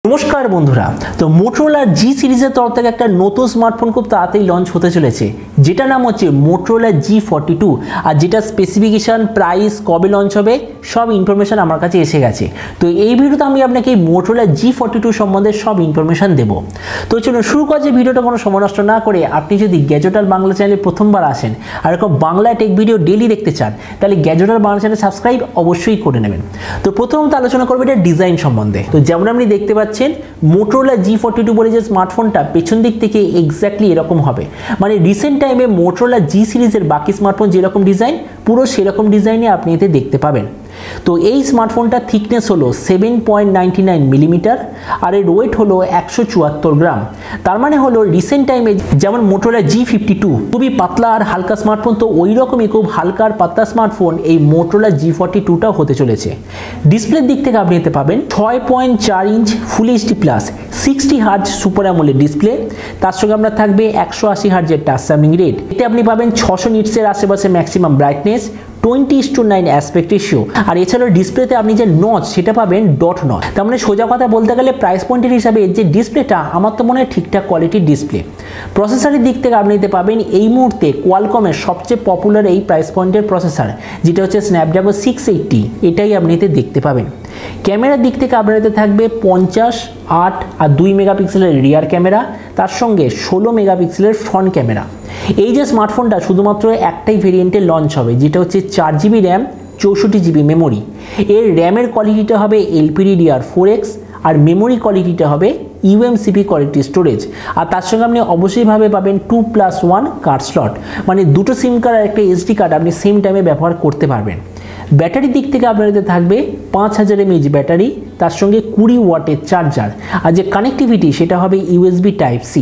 नमस्कार बंधुरा तो मोटोरोला जी सीरीजर तरफ থেকে একটা নতুন স্মার্টফোন খুব তাড়াতাড়ি লঞ্চ হতে চলেছে যেটা নাম হচ্ছে মোটরোলা G42 আর যেটা স্পেসিফিকেশন প্রাইস কবে লঞ্চ হবে সব ইনফরমেশন আমার কাছে এসে গেছে। তো এই ভিডিওতে আমি আপনাকে মোটরোলা G42 সম্বন্ধে সব ইনফরমেশন দেব। তো চলুন শুরু করা যে ভিডিওটা কোনো সময় নষ্ট না করে আপনি যদি গ্যাজেট ওয়ার্ল্ড বাংলা চ্যানেলে প্রথমবার আসেন আর এরকম বাংলা টেক ভিডিও ডেইলি দেখতে চান তাহলে gadget world Bangla channel subscribe অবশ্যই করে নেবেন। তো প্রথমত আলোচনা করব এটা ডিজাইন সম্বন্ধে। তো যেমন আপনি দেখতে পাচ্ছেন মোটরোলা G42 বলে যে স্মার্টফোনটা পেছন দিক থেকে এক্স্যাক্টলি এরকম হবে, মানে রিসেন্ট টাইমে মোটরোলা G সিরিজের বাকি স্মার্টফোন যেরকম ডিজাইন পুরো সেরকম ডিজাইনে আপনি এতে দেখতে পাবেন। তো এই স্মার্টফোনটা থিকনেস হলো 7.99 মিলিমিটার আর এর ওয়েট হলো 174 গ্রাম। তার মানে হলো রিসেন্ট টাইমে যেমন মোটরোলা G52 খুবই পাতলা আর হালকা স্মার্টফোন, তো ওই রকমই খুব হালকা আর পাতলা স্মার্টফোন এই মোটরোলা G42টাও হতে চলেছে। ডিসপ্লের দিক থেকে আপনি এতে পাবেন 6.4 inch full HD plus 60 hertz super AMOLED display, তার সঙ্গে আপনার থাকবে 180 হার্জের টাচ স্যাম্পলিং রেট। এতে আপনি পাবেন 600 নিটসের আশেপাশে ম্যাক্সিমাম ব্রাইটনেস, 20:9 অ্যাসপেক্ট রেশিও, আর এছাড়াও ডিসপ্লেতে আপনি যে নচ সেটা পাবেন ডট নচ। তার মানে সোজা কথা বলতে গেলে প্রাইস পয়েন্টের হিসাবে এর যে ডিসপ্লেটা আমার তো মনে হয় ঠিকঠাক কোয়ালিটির ডিসপ্লে। প্রসেসরের দিক থেকে আপনি নিতে পাবেন এই মুহূর্তে কোয়ালকমের সবচেয়ে পপুলার এই প্রাইস পয়েন্টের প্রসেসর যেটা হচ্ছে স্ন্যাপড্রাগন 680, এটাই আপনি এতে দেখতে পাবেন। ক্যামেরার দিক থেকে আপনার এতে থাকবে 50, 8 আর 2 মেগাপিক্সেলের রিয়ার ক্যামেরা, তার সঙ্গে 16 মেগাপিক্সেলের ফ্রন্ট ক্যামেরা। এই যে স্মার্টফোনটা শুধুমাত্র একটাই ভেরিয়েন্টে লঞ্চ হবে যেটা হচ্ছে 4GB র্যাম 64GB মেমোরি। এর র্যামের কোয়ালিটিটা হবে LPDDR4X আর মেমোরি কোয়ালিটিটা হবে UMCP কোয়ালিটি স্টোরেজ, আর তার সঙ্গে আপনি অবশ্যইভাবে পাবেন 2+1 কার্ড স্লট, মানে দুটো সিম কার্ড আর একটা SD কার্ড আপনি সেম টাইমে ব্যবহার করতে পারবেন। ব্যাটারির দিক থেকে আপনার এতে থাকবে 5000 mAh ব্যাটারি, তার সঙ্গে 20 ওয়াটের চার্জার, আর যে কানেক্টিভিটি সেটা হবে USB Type-C।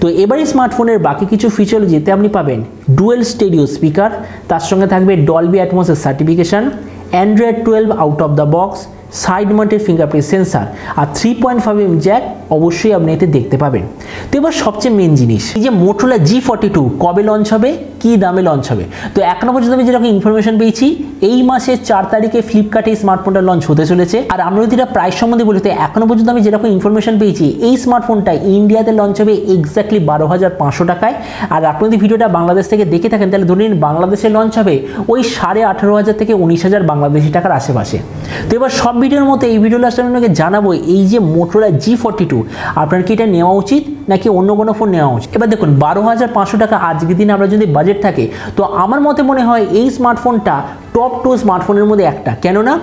তো এবারে স্মার্টফোনের বাকি কিছু ফিচার যেতে আপনি পাবেন ডুয়েল স্টেরিও স্পিকার, তার সঙ্গে থাকবে ডলবি অ্যাটমসের certification, Android 12 out of the box, side mounted fingerprint sensor আর 3.5mm জ্যাক অবশ্যই আপনি এতে দেখতে পাবেন। তো এবার সবচেয়ে মেন জিনিস, এই যে মোটরোলা G42 কবে লঞ্চ হবে, কি দামে লঞ্চ হবে। তো এখনো পর্যন্ত আমি যেরকম ইনফরমেশন পেয়েছি এই মাসের 4 তারিখে ফ্লিপকার্টে এই স্মার্টফোনটা লঞ্চ হতে চলেছে। আর আমরা যদি এটা প্রাইস সম্বন্ধে বলি তো এখনো পর্যন্ত আমি যেরকম ইনফরমেশন পেয়েছি এই স্মার্টফোনটা ইন্ডিয়াতে লঞ্চ হবে এক্স্যাক্টলি 12,500 টাকায়। আর আপনি যদি ভিডিওটা বাংলাদেশ থেকে দেখে থাকেন তাহলে ধরে নিন বাংলাদেশে লঞ্চ হবে ওই 18,500 থেকে 19,000 বাংলাদেশি টাকার আশেপাশে। তো এবার সব ভিডিওর মতো এই ভিডিও লাস্টে আমি আপনাকে জানাবো এই যে মোটরোলা G42 আপনার কি এটা নেওয়া উচিত নাকি অন্য কোনো ফোন নেওয়া উচিত। এবার দেখুন 12,500 টাকা আজকের দিনে আমরা যদি বাজেট থাকে তো আমার মতে মনে হয় এই স্মার্টফোনটা টপ 2 স্মার্টফোনের মধ্যে একটা, কেননা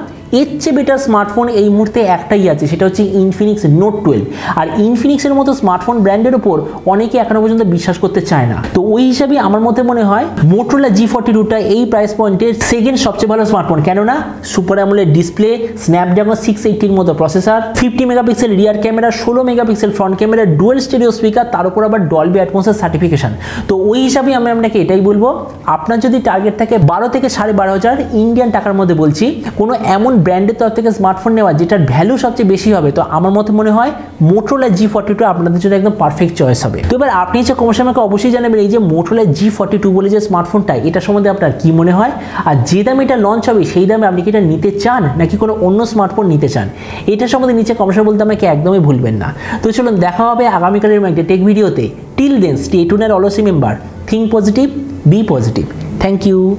এর চেয়ে বেটার স্মার্টফোন এই মুহূর্তে একটাই আছে সেটা হচ্ছে ইনফিনিক্স নোট 12। আর ইনফিনিক্সের মতো স্মার্টফোন ব্র্যান্ডের উপর অনেকে এখনো পর্যন্ত বিশ্বাস করতে চায় না। তো ওই হিসাবে আমার মতে মনে হয় মোটরোলা G42টা এই প্রাইস পয়েন্টের সেকেন্ড সবচেয়ে ভালো স্মার্টফোন, কেননা সুপার অ্যামোলেড ডিসপ্লে, স্ন্যাপড্রাগন 680 মতো processor, 50 megapixel rear camera, 16 megapixel front camera, dual stereo speaker, তার উপর আবার ডলবি অ্যাটমসের সার্টিফিকেশন। তো ওই হিসাবে আমি আপনাকে এটাই বলবো, আপনার যদি টার্গেট থাকে 12 থেকে 12,500 ইন্ডিয়ান টাকার মধ্যে বলছি কোনো এমন ব্র্যান্ডের তরফ থেকে স্মার্টফোন নেওয়া যেটার ভ্যালু সবচেয়ে বেশি হবে, তো আমার মতে মনে হয় মোটরোলা G42 আপনাদের জন্য একদম পারফেক্ট চয়েস হবে। তো এবার আপনি যে কমেন্ট আমাকে অবশ্যই জানাবেন এই যে মোটরোলা G42 বলে যে স্মার্টফোনটা এটা সম্বন্ধে আপনার কি মনে হয়, আর যে দামে এটা লঞ্চ হবে সেই দামে আপনি কি এটা নিতে চান নাকি কোনো অন্য স্মার্টফোন নিতে চান, এটা সম্বন্ধে নিচে কমেন্ট বলতে আমাকে একদমই ভুলবেন না। তো চলুন দেখা হবে আগামীকালের একটা টেক ভিডিওতে। Till then stay tuned and always remember, think positive, be positive. Thank you.